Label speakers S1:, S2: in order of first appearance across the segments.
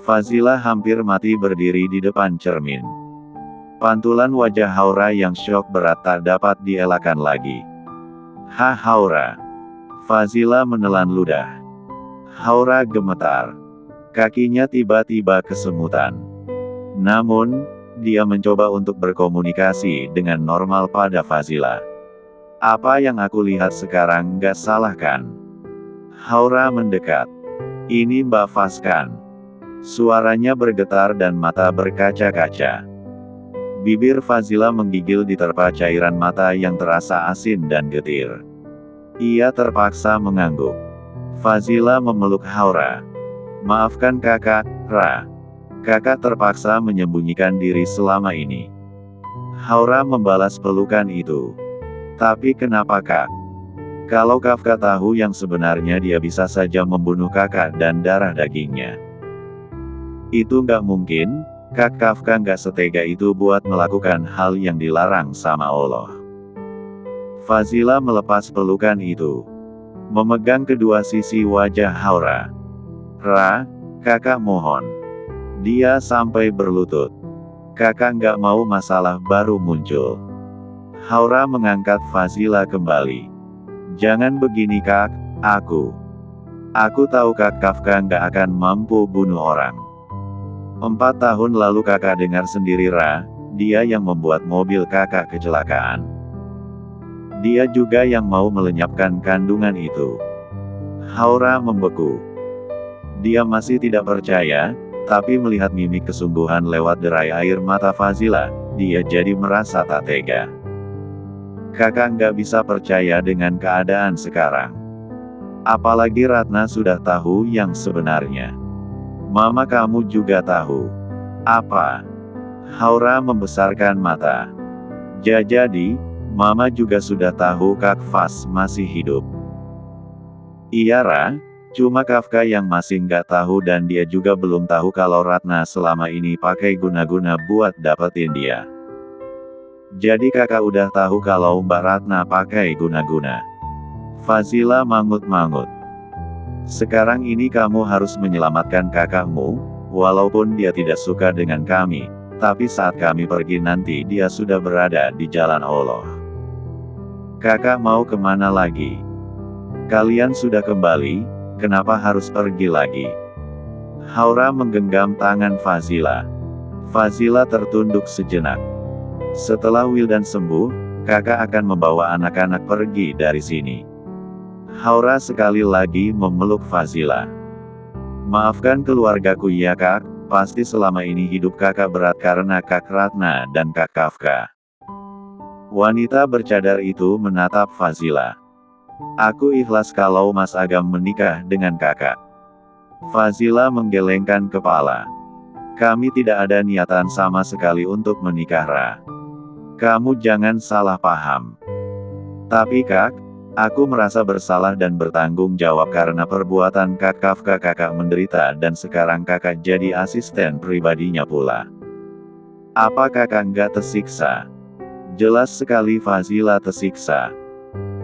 S1: Fazila hampir mati berdiri di depan cermin. Pantulan wajah Haura yang syok berat tak dapat dielakkan lagi. Haura. Fazila menelan ludah. Haura gemetar. Kakinya tiba-tiba kesemutan. Namun, dia mencoba untuk berkomunikasi dengan normal pada Fazila. Apa yang aku lihat sekarang nggak salah kan? Haura mendekat. Ini Mbak Faskan. Suaranya bergetar dan mata berkaca-kaca. Bibir Fazila menggigil diterpa cairan mata yang terasa asin dan getir. Ia terpaksa mengangguk. Fazila memeluk Haura. Maafkan kakak, Ra. Kakak terpaksa menyembunyikan diri selama ini. Haura membalas pelukan itu. Tapi kenapa kak? Kalau Kafka tahu yang sebenarnya dia bisa saja membunuh kakak dan darah dagingnya. Itu nggak mungkin, Kak Kafka nggak setega itu buat melakukan hal yang dilarang sama Allah. Fazila melepas pelukan itu. Memegang kedua sisi wajah Haura. Ra, kakak mohon. Dia sampai berlutut. Kakak nggak mau masalah baru muncul. Haura mengangkat Fazila kembali. Jangan begini kak, aku tahu Kak Kafka nggak akan mampu bunuh orang. 4 tahun lalu kakak dengar sendiri Ra, dia yang membuat mobil kakak kecelakaan. Dia juga yang mau melenyapkan kandungan itu. Haura membeku. Dia masih tidak percaya, tapi melihat mimik kesungguhan lewat derai air mata Fazila, dia jadi merasa tak tega. Kakak nggak bisa percaya dengan keadaan sekarang. Apalagi Ratna sudah tahu yang sebenarnya. Mama kamu juga tahu. Apa? Haura membesarkan mata. Jadi, Mama juga sudah tahu Kak Fas masih hidup. Iya Ra. Cuma Kafka yang masih nggak tahu dan dia juga belum tahu kalau Ratna selama ini pakai guna-guna buat dapetin dia. Jadi kakak udah tahu kalau Mbak Ratna pakai guna-guna. Fazila mangut-mangut. Sekarang ini kamu harus menyelamatkan kakakmu, walaupun dia tidak suka dengan kami, tapi saat kami pergi nanti dia sudah berada di jalan Allah. Kakak mau kemana lagi? Kalian sudah kembali. Kenapa harus pergi lagi? Haura menggenggam tangan Fazila. Fazila tertunduk sejenak. Setelah Wildan sembuh, kakak akan membawa anak-anak pergi dari sini. Haura sekali lagi memeluk Fazila. Maafkan keluargaku ya kak, pasti selama ini hidup kakak berat karena Kak Ratna dan Kak Kafka. Wanita bercadar itu menatap Fazila. Aku ikhlas kalau Mas Agam menikah dengan kakak. Fazila menggelengkan kepala. Kami tidak ada niatan sama sekali untuk menikah Ra. Kamu jangan salah paham. Tapi kak, aku merasa bersalah dan bertanggung jawab karena perbuatan Kak Kafka. Kakak menderita dan sekarang kakak jadi asisten pribadinya pula. Apa kakak nggak tersiksa? Jelas sekali Fazila tersiksa.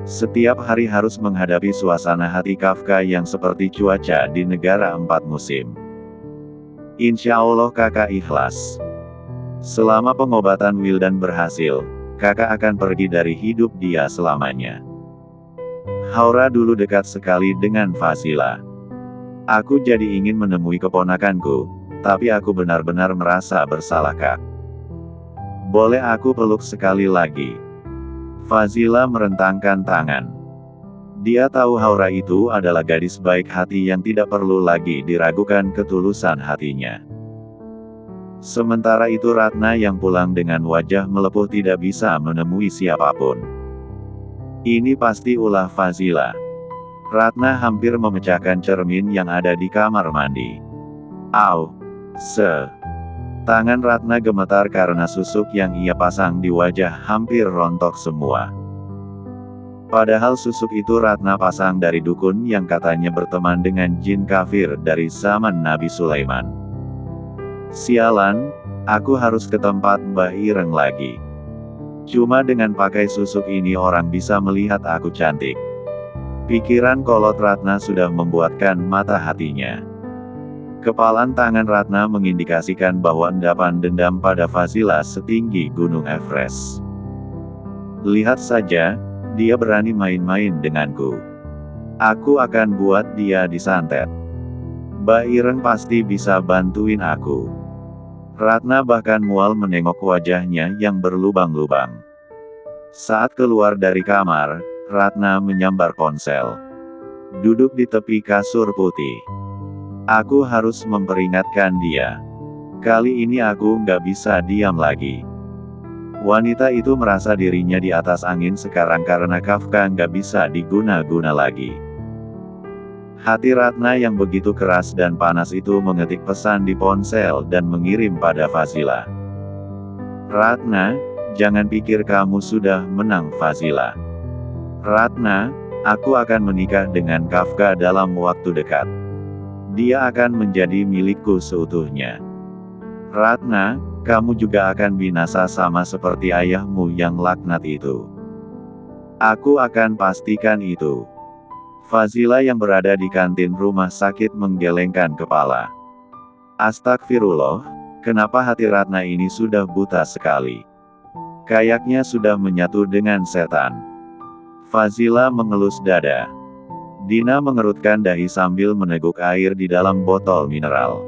S1: Setiap hari harus menghadapi suasana hati Kafka yang seperti cuaca di negara 4 musim. Insya Allah kakak ikhlas. Selama pengobatan Wildan berhasil, kakak akan pergi dari hidup dia selamanya. Haura dulu dekat sekali dengan Fazila. Aku jadi ingin menemui keponakanku, tapi aku benar-benar merasa bersalah kak. Boleh aku peluk sekali lagi? Fazila merentangkan tangan. Dia tahu Haura itu adalah gadis baik hati yang tidak perlu lagi diragukan ketulusan hatinya. Sementara itu Ratna yang pulang dengan wajah melepuh tidak bisa menemui siapapun. Ini pasti ulah Fazila. Ratna hampir memecahkan cermin yang ada di kamar mandi. Au! Tangan Ratna gemetar karena susuk yang ia pasang di wajah hampir rontok semua. Padahal susuk itu Ratna pasang dari dukun yang katanya berteman dengan jin kafir dari zaman Nabi Sulaiman. Sialan, aku harus ke tempat Mbah Ireng lagi. Cuma dengan pakai susuk ini orang bisa melihat aku cantik. Pikiran kolot Ratna sudah membuatkan mata hatinya. Kepalan tangan Ratna mengindikasikan bahwa endapan dendam pada Fazila setinggi gunung Everest. Lihat saja, dia berani main-main denganku. Aku akan buat dia disantet. Mbak Ireng pasti bisa bantuin aku. Ratna bahkan mual menengok wajahnya yang berlubang-lubang. Saat keluar dari kamar, Ratna menyambar ponsel. Duduk di tepi kasur putih. Aku harus memperingatkan dia. Kali ini aku nggak bisa diam lagi. Wanita itu merasa dirinya di atas angin sekarang karena Kafka nggak bisa diguna-guna lagi. Hati Ratna yang begitu keras dan panas itu mengetik pesan di ponsel dan mengirim pada Fazila. Ratna, jangan pikir kamu sudah menang Fazila. Ratna, aku akan menikah dengan Kafka dalam waktu dekat. Dia akan menjadi milikku seutuhnya. Ratna, kamu juga akan binasa sama seperti ayahmu yang laknat itu. Aku akan pastikan itu. Fazila yang berada di kantin rumah sakit menggelengkan kepala. Astagfirullah, kenapa hati Ratna ini sudah buta sekali? Kayaknya sudah menyatu dengan setan. Fazila mengelus dada. Dina mengerutkan dahi sambil meneguk air di dalam botol mineral.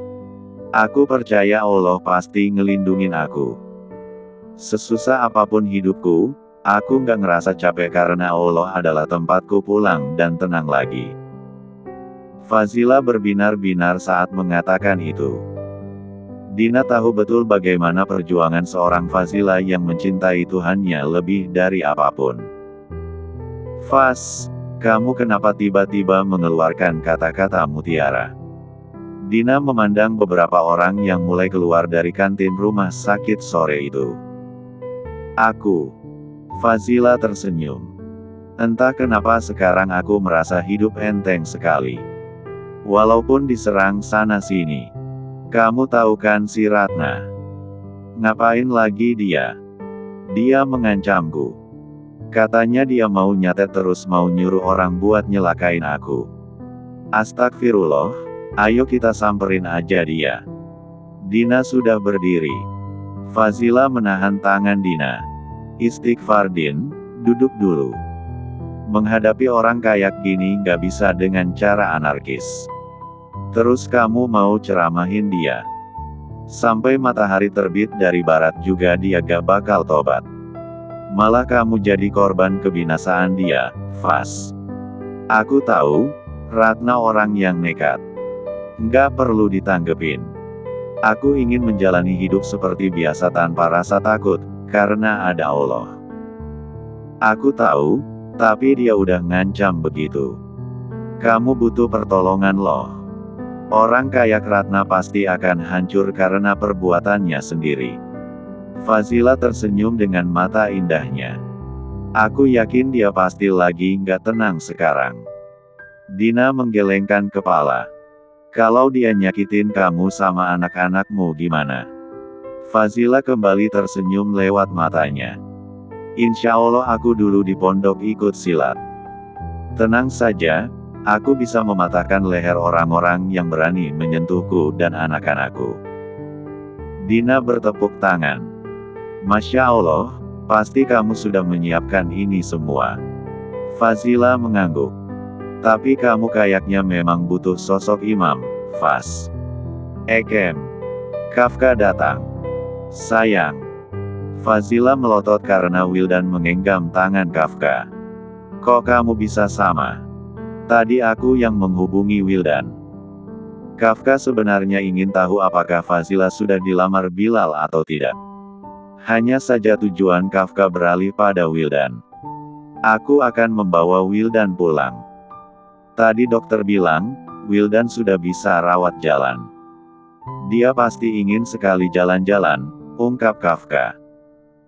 S1: Aku percaya Allah pasti ngelindungin aku. Sesusah apapun hidupku, aku nggak ngerasa capek karena Allah adalah tempatku pulang dan tenang lagi. Fazila berbinar-binar saat mengatakan itu. Dina tahu betul bagaimana perjuangan seorang Fazila yang mencintai Tuhannya lebih dari apapun. Faz, kamu kenapa tiba-tiba mengeluarkan kata-kata mutiara? Dina memandang beberapa orang yang mulai keluar dari kantin rumah sakit sore itu. Aku. Fazila tersenyum. Entah kenapa sekarang aku merasa hidup enteng sekali. Walaupun diserang sana-sini. Kamu tahu kan si Ratna? Ngapain lagi dia? Dia mengancamku. Katanya dia mau nyatet terus mau nyuruh orang buat nyelakain aku. Astagfirullah, ayo kita samperin aja dia. Dina sudah berdiri. Fazila menahan tangan Dina. Istighfar Din, duduk dulu. Menghadapi orang kayak gini nggak bisa dengan cara anarkis. Terus kamu mau ceramahin dia. Sampai matahari terbit dari barat juga dia gak bakal tobat. Malah kamu jadi korban kebinasaan dia, Faz. Aku tahu, Ratna orang yang nekat. Nggak perlu ditanggepin. Aku ingin menjalani hidup seperti biasa tanpa rasa takut, karena ada Allah. Aku tahu, tapi dia udah ngancam begitu. Kamu butuh pertolongan loh. Orang kayak Ratna pasti akan hancur karena perbuatannya sendiri. Fazila tersenyum dengan mata indahnya. Aku yakin dia pasti lagi nggak tenang sekarang. Dina menggelengkan kepala. Kalau dia nyakitin kamu sama anak-anakmu gimana? Fazila kembali tersenyum lewat matanya. Insya Allah aku dulu di pondok ikut silat. Tenang saja, aku bisa mematahkan leher orang-orang yang berani menyentuhku dan anak-anakku. Dina bertepuk tangan. Masya Allah, pasti kamu sudah menyiapkan ini semua. Fazila mengangguk. Tapi kamu kayaknya memang butuh sosok imam, Faz. Ekem. Kafka datang. Sayang. Fazila melotot karena Wildan mengenggam tangan Kafka. Kok kamu bisa sama? Tadi aku yang menghubungi Wildan. Kafka sebenarnya ingin tahu apakah Fazila sudah dilamar Bilal atau tidak. Hanya saja tujuan Kafka beralih pada Wildan. Aku akan membawa Wildan pulang. Tadi dokter bilang, Wildan sudah bisa rawat jalan. Dia pasti ingin sekali jalan-jalan, ungkap Kafka.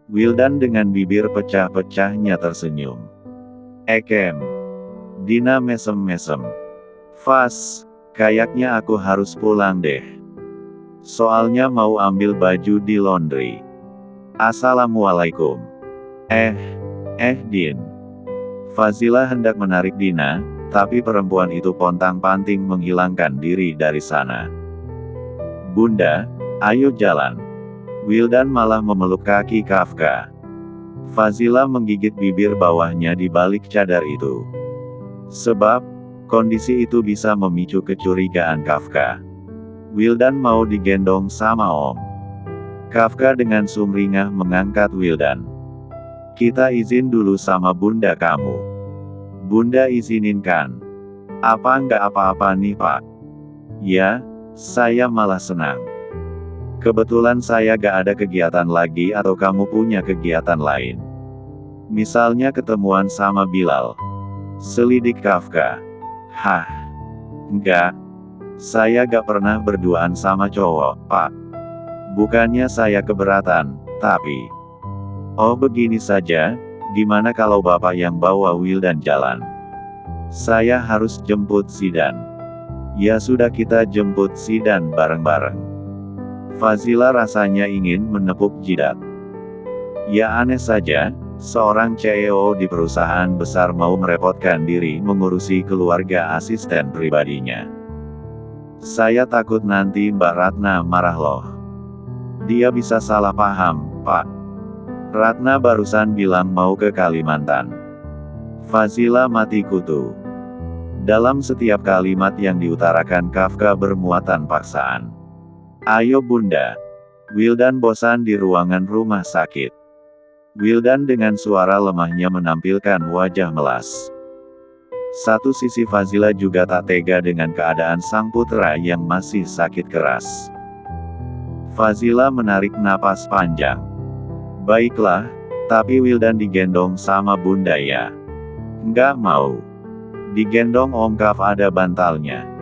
S1: Wildan dengan bibir pecah-pecahnya tersenyum. Ekem. Dina mesem-mesem. Faz, kayaknya aku harus pulang deh. Soalnya mau ambil baju di laundry. Assalamualaikum. Din. Fazila hendak menarik Dina, tapi perempuan itu pontang-panting menghilangkan diri dari sana. Bunda, ayo jalan. Wildan malah memeluk kaki Kafka. Fazila menggigit bibir bawahnya di balik cadar itu. Sebab, kondisi itu bisa memicu kecurigaan Kafka. Wildan mau digendong sama Om. Kafka dengan sumringah mengangkat Wildan. Kita izin dulu sama bunda kamu. Bunda izinin kan? Apa nggak apa-apa nih Pak? Ya, saya malah senang. Kebetulan saya gak ada kegiatan lagi atau kamu punya kegiatan lain. Misalnya ketemuan sama Bilal. Selidik Kafka. Hah? Enggak. Saya gak pernah berduaan sama cowok, Pak. Bukannya saya keberatan, tapi... Oh begini saja, gimana kalau Bapak yang bawa Wildan jalan? Saya harus jemput Zidan. Ya sudah kita jemput Zidan bareng-bareng. Fazila rasanya ingin menepuk jidat. Ya aneh saja, seorang CEO di perusahaan besar mau merepotkan diri mengurusi keluarga asisten pribadinya. Saya takut nanti Mbak Ratna marah loh. Dia bisa salah paham, Pak. Ratna barusan bilang mau ke Kalimantan. Fazila mati kutu. Dalam setiap kalimat yang diutarakan Kafka bermuatan paksaan. Ayo bunda. Wildan bosan di ruangan rumah sakit. Wildan dengan suara lemahnya menampilkan wajah melas. Satu sisi Fazila juga tak tega dengan keadaan sang putra yang masih sakit keras. Fazila menarik napas panjang. Baiklah, tapi Wildan digendong sama bunda ya. Nggak mau. Digendong Om Kaf ada bantalnya.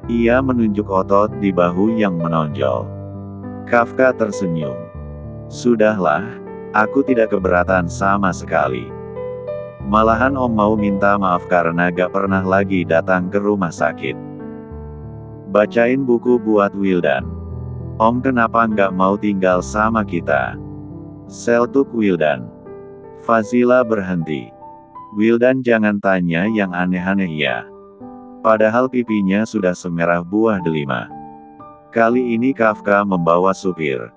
S1: Ia menunjuk otot di bahu yang menonjol. Kafka tersenyum. Sudahlah, aku tidak keberatan sama sekali. Malahan Om mau minta maaf karena gak pernah lagi datang ke rumah sakit. Bacain buku buat Wildan. Om kenapa nggak mau tinggal sama kita? Seltuk Wildan. Fazila berhenti. Wildan jangan tanya yang aneh-aneh ya. Padahal pipinya sudah semerah buah delima. Kali ini Kafka membawa supir.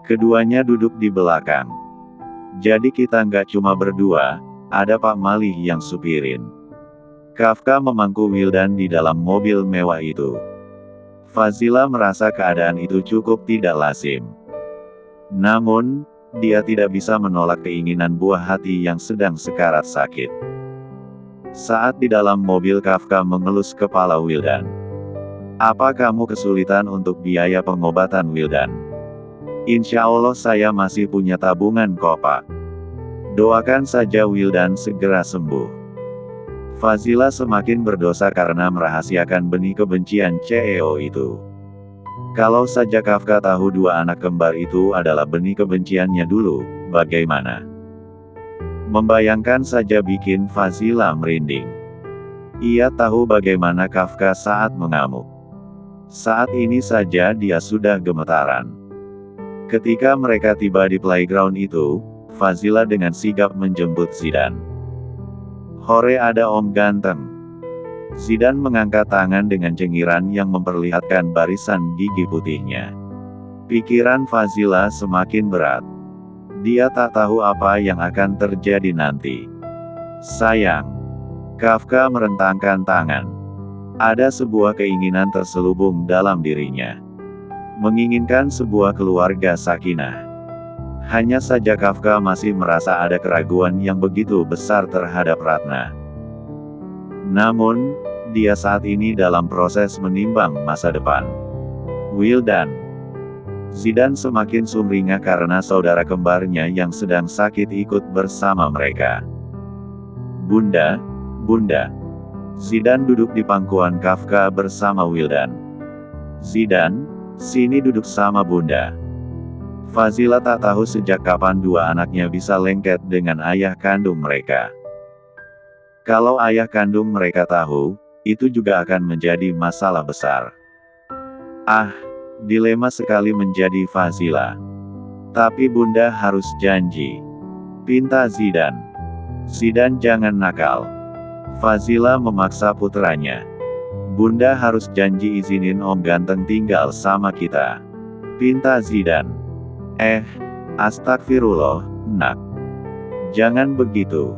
S1: Keduanya duduk di belakang. Jadi kita nggak cuma berdua, ada Pak Malih yang supirin. Kafka memangku Wildan di dalam mobil mewah itu. Fazila merasa keadaan itu cukup tidak lazim. Namun, dia tidak bisa menolak keinginan buah hati yang sedang sekarat sakit. Saat di dalam mobil Kafka mengelus kepala Wildan. Apa kamu kesulitan untuk biaya pengobatan Wildan? Insya Allah saya masih punya tabungan kok Pak. Doakan saja Wildan segera sembuh. Fazila semakin berdosa karena merahasiakan benih kebencian CEO itu. Kalau saja Kafka tahu dua anak kembar itu adalah benih kebenciannya dulu, bagaimana? Membayangkan saja bikin Fazila merinding. Ia tahu bagaimana Kafka saat mengamuk. Saat ini saja dia sudah gemetaran. Ketika mereka tiba di playground itu, Fazila dengan sigap menjemput Zidan. Hore ada Om ganteng. Zidan mengangkat tangan dengan cengiran yang memperlihatkan barisan gigi putihnya. Pikiran Fazila semakin berat. Dia tak tahu apa yang akan terjadi nanti. Sayang. Kafka merentangkan tangan. Ada sebuah keinginan terselubung dalam dirinya. Menginginkan sebuah keluarga sakinah. Hanya saja Kafka masih merasa ada keraguan yang begitu besar terhadap Ratna. Namun, dia saat ini dalam proses menimbang masa depan. Wildan. Zidan semakin sumringah karena saudara kembarnya yang sedang sakit ikut bersama mereka. Bunda, Bunda. Zidan duduk di pangkuan Kafka bersama Wildan. Zidan, sini duduk sama Bunda. Fazila tak tahu sejak kapan dua anaknya bisa lengket dengan ayah kandung mereka. Kalau ayah kandung mereka tahu, itu juga akan menjadi masalah besar. Ah, dilema sekali menjadi Fazila. Tapi Bunda harus janji. Pinta Zidan. Zidan jangan nakal. Fazila memaksa putranya. Bunda harus janji izinin Om Ganteng tinggal sama kita. Pinta Zidan. Astagfirullah, nak. Jangan begitu.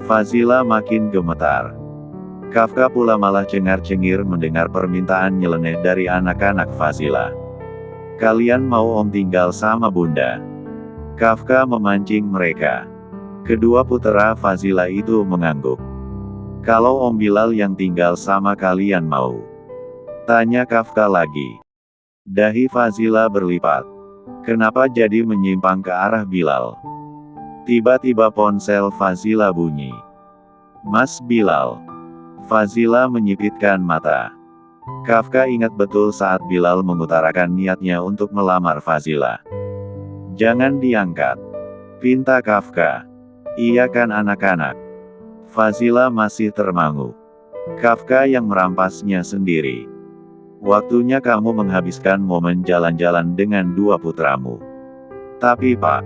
S1: Fazila makin gemetar. Kafka pula malah cengar-cengir mendengar permintaan nyeleneh dari anak-anak Fazila. Kalian mau Om tinggal sama Bunda? Kafka memancing mereka. Kedua putera Fazila itu mengangguk. Kalau Om Bilal yang tinggal sama kalian mau? Tanya Kafka lagi. Dahi Fazila berlipat. Kenapa jadi menyimpang ke arah Bilal? Tiba-tiba ponsel Fazila bunyi. Mas Bilal. Fazila menyipitkan mata. Kafka ingat betul saat Bilal mengutarakan niatnya untuk melamar Fazila. Jangan diangkat. Pinta Kafka. Iya kan anak-anak? Fazila masih termangu. Kafka yang merampasnya sendiri. Waktunya kamu menghabiskan momen jalan-jalan dengan dua putramu. Tapi Pak,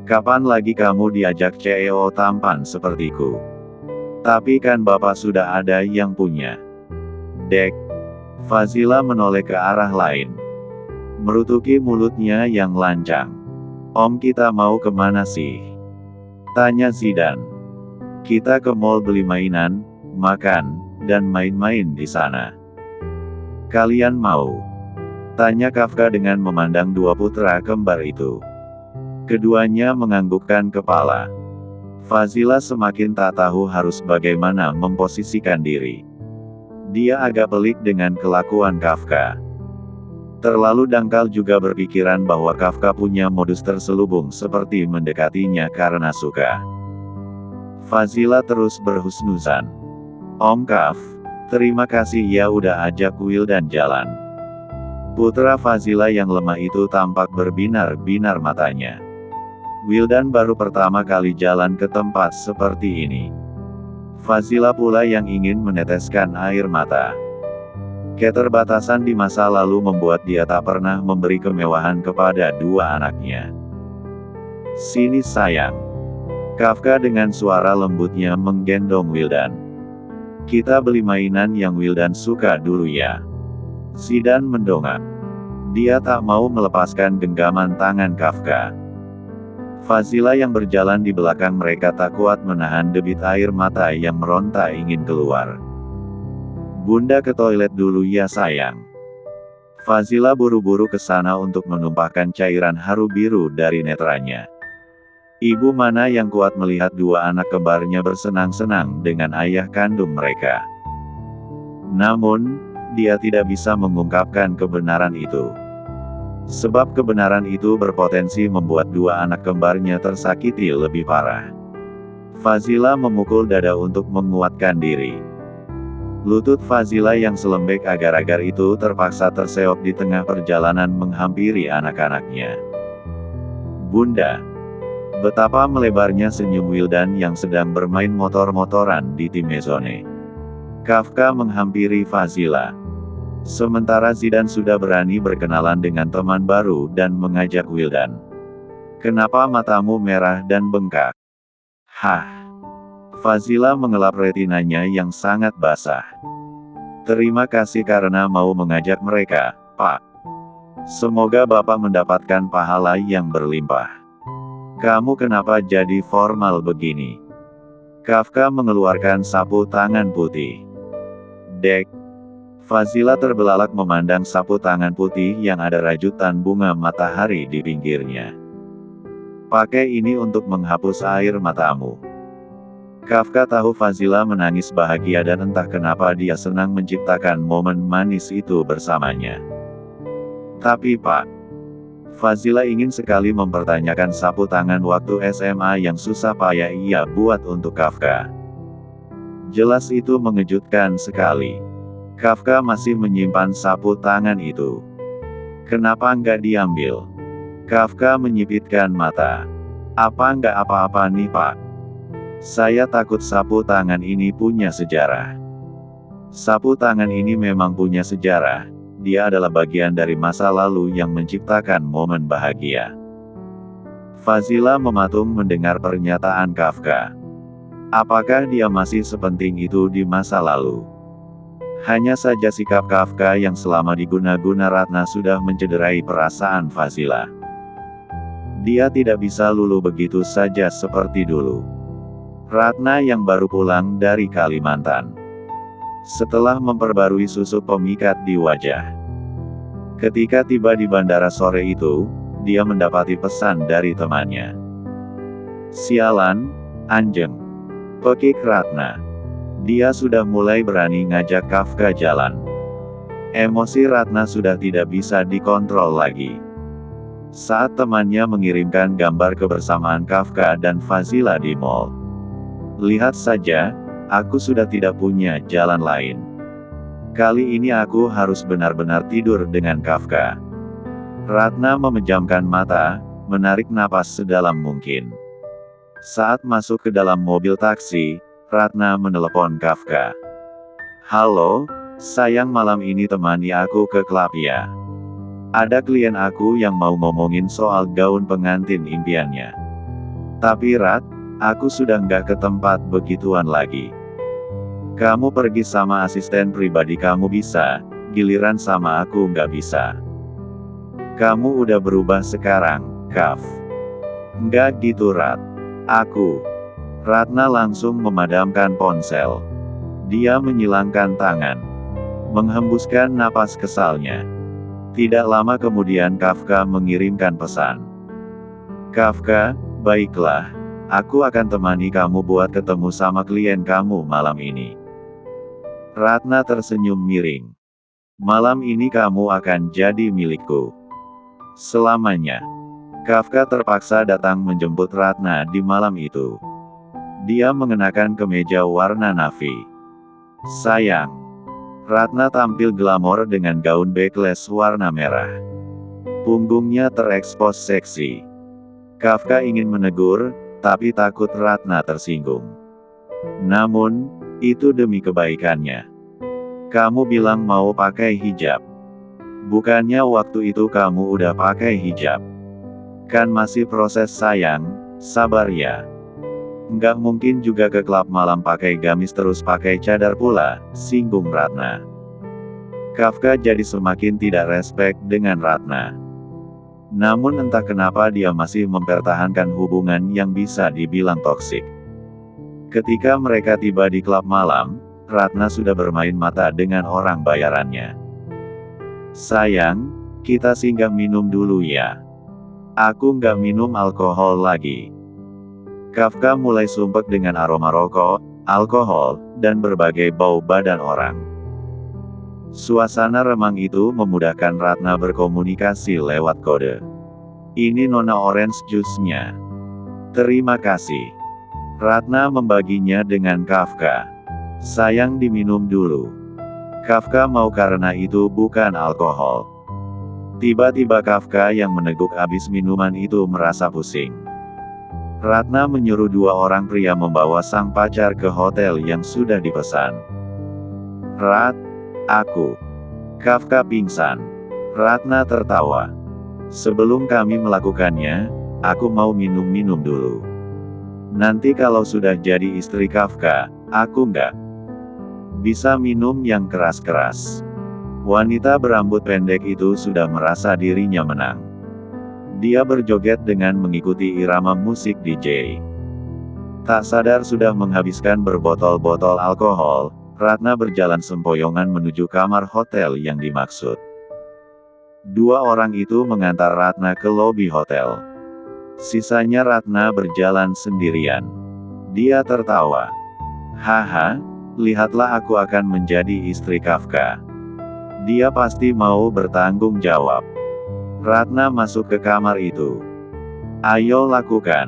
S1: kapan lagi kamu diajak CEO tampan sepertiku? Tapi kan Bapak sudah ada yang punya. Dek. Fazila menoleh ke arah lain. Merutuki mulutnya yang lancang. Om kita mau kemana sih? Tanya Zidan. Kita ke mall beli mainan, makan, dan main-main di sana. Kalian mau? Tanya Kafka dengan memandang dua putra kembar itu. Keduanya menganggukkan kepala. Fazila semakin tak tahu harus bagaimana memposisikan diri. Dia agak pelik dengan kelakuan Kafka. Terlalu dangkal juga berpikiran bahwa Kafka punya modus terselubung seperti mendekatinya karena suka. Fazila terus berhusnuzan. Om Kaf, terima kasih ya udah ajak Wildan jalan. Putra Fazila yang lemah itu tampak berbinar-binar matanya. Wildan baru pertama kali jalan ke tempat seperti ini. Fazila pula yang ingin meneteskan air mata. Keterbatasan di masa lalu membuat dia tak pernah memberi kemewahan kepada dua anaknya. Sini sayang. Kafka dengan suara lembutnya menggendong Wildan. Kita beli mainan yang Wildan suka dulu ya. Zidan mendongak. Dia tak mau melepaskan genggaman tangan Kafka. Fazila yang berjalan di belakang mereka tak kuat menahan debit air mata yang meronta ingin keluar. Bunda ke toilet dulu ya sayang. Fazila buru-buru ke sana untuk menumpahkan cairan haru biru dari netranya. Ibu mana yang kuat melihat dua anak kembarnya bersenang-senang dengan ayah kandung mereka. Namun, dia tidak bisa mengungkapkan kebenaran itu. Sebab kebenaran itu berpotensi membuat dua anak kembarnya tersakiti lebih parah. Fazila memukul dada untuk menguatkan diri. Lutut Fazila yang selembek agar-agar itu terpaksa terseok di tengah perjalanan menghampiri anak-anaknya. Bunda. Betapa melebarnya senyum Wildan yang sedang bermain motor-motoran di Timezone. Kafka menghampiri Fazila. Sementara Zidan sudah berani berkenalan dengan teman baru dan mengajak Wildan. Kenapa matamu merah dan bengkak? Hah? Fazila mengelap retinanya yang sangat basah. Terima kasih karena mau mengajak mereka, Pak. Semoga Bapak mendapatkan pahala yang berlimpah. Kamu kenapa jadi formal begini? Kafka mengeluarkan sapu tangan putih. Dek. Fazila terbelalak memandang sapu tangan putih yang ada rajutan bunga matahari di pinggirnya. Pakai ini untuk menghapus air matamu. Kafka tahu Fazila menangis bahagia dan entah kenapa dia senang menciptakan momen manis itu bersamanya. Tapi Pak. Fazila ingin sekali mempertanyakan sapu tangan waktu SMA yang susah payah ia buat untuk Kafka. Jelas itu mengejutkan sekali. Kafka masih menyimpan sapu tangan itu. Kenapa nggak diambil? Kafka menyipitkan mata. Apa nggak apa-apa nih Pak? Saya takut sapu tangan ini punya sejarah. Sapu tangan ini memang punya sejarah. Dia adalah bagian dari masa lalu yang menciptakan momen bahagia. Fazila mematung mendengar pernyataan Kafka. Apakah dia masih sepenting itu di masa lalu? Hanya saja sikap Kafka yang selama diguna-guna Ratna sudah mencederai perasaan Fazila. Dia tidak bisa luluh begitu saja seperti dulu. Ratna yang baru pulang dari Kalimantan. Setelah memperbarui susuk pemikat di wajah. Ketika tiba di bandara sore itu, dia mendapati pesan dari temannya. "Sialan, Anjeng," pekik Ratna. Dia sudah mulai berani ngajak Kafka jalan. Emosi Ratna sudah tidak bisa dikontrol lagi. Saat temannya mengirimkan gambar kebersamaan Kafka dan Fazila di mall. "Lihat saja, aku sudah tidak punya jalan lain. Kali ini aku harus benar-benar tidur dengan Kafka." Ratna memejamkan mata, menarik napas sedalam mungkin. Saat masuk ke dalam mobil taksi, Ratna menelepon Kafka. "Halo, sayang, malam ini temani aku ke klub ya. Ada klien aku yang mau ngomongin soal gaun pengantin impiannya. Tapi Rat, aku sudah nggak ke tempat begituan lagi. Kamu pergi sama asisten pribadi kamu bisa, giliran sama aku nggak bisa. Kamu udah berubah sekarang, Kaf." "Nggak gitu Rat. Aku..." Ratna langsung memadamkan ponsel. Dia menyilangkan tangan. Menghembuskan napas kesalnya. Tidak lama kemudian Kafka mengirimkan pesan. "Kafka, baiklah. Aku akan temani kamu buat ketemu sama klien kamu malam ini." Ratna tersenyum miring. "Malam ini kamu akan jadi milikku. Selamanya." Kafka terpaksa datang menjemput Ratna di malam itu. Dia mengenakan kemeja warna navy. "Sayang." Ratna tampil glamor dengan gaun backless warna merah. Punggungnya terekspos seksi. Kafka ingin menegur, tapi takut Ratna tersinggung. Namun, itu demi kebaikannya. "Kamu bilang mau pakai hijab. Bukannya waktu itu kamu udah pakai hijab? Kan masih proses sayang, sabar ya. Nggak mungkin juga ke klub malam pakai gamis terus pakai cadar pula," singgung Ratna. Kafka jadi semakin tidak respek dengan Ratna. Namun entah kenapa dia masih mempertahankan hubungan yang bisa dibilang toksik. Ketika mereka tiba di klub malam, Ratna sudah bermain mata dengan orang bayarannya. "Sayang, kita singgah minum dulu ya. Aku nggak minum alkohol lagi." Kafka mulai sumpek dengan aroma rokok, alkohol, dan berbagai bau badan orang. Suasana remang itu memudahkan Ratna berkomunikasi lewat kode. "Ini Nona orange juice-nya. Terima kasih." Ratna membaginya dengan Kafka. "Sayang, diminum dulu." Kafka mau karena itu bukan alkohol. Tiba-tiba Kafka yang meneguk habis minuman itu merasa pusing. Ratna menyuruh dua orang pria membawa sang pacar ke hotel yang sudah dipesan. "Rat, aku..." Kafka pingsan. Ratna tertawa. "Sebelum kami melakukannya, aku mau minum-minum dulu. Nanti kalau sudah jadi istri Kafka, aku nggak bisa minum yang keras-keras." Wanita berambut pendek itu sudah merasa dirinya menang. Dia berjoget dengan mengikuti irama musik DJ. Tak sadar sudah menghabiskan berbotol-botol alkohol, Ratna berjalan sempoyongan menuju kamar hotel yang dimaksud. Dua orang itu mengantar Ratna ke lobi hotel. Sisanya Ratna berjalan sendirian. Dia tertawa. "Haha, lihatlah aku akan menjadi istri Kafka. Dia pasti mau bertanggung jawab." Ratna masuk ke kamar itu. "Ayo lakukan."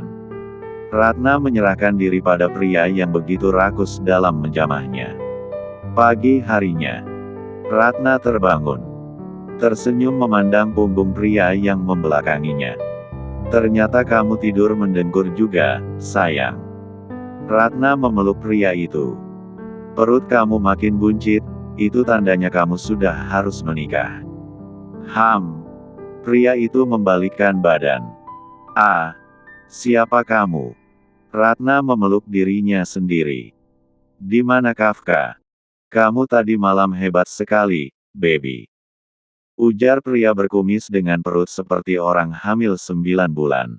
S1: Ratna menyerahkan diri pada pria yang begitu rakus dalam menjamahnya. Pagi harinya, Ratna terbangun. Tersenyum memandang punggung pria yang membelakanginya. "Ternyata kamu tidur mendengkur juga, sayang." Ratna memeluk pria itu. "Perut kamu makin buncit, itu tandanya kamu sudah harus menikah." Pria itu membalikkan badan. "Ah, siapa kamu?" Ratna memeluk dirinya sendiri. "Di mana Kafka?" Kamu tadi malam hebat sekali, baby. Ujar pria berkumis dengan perut seperti orang hamil 9 bulan.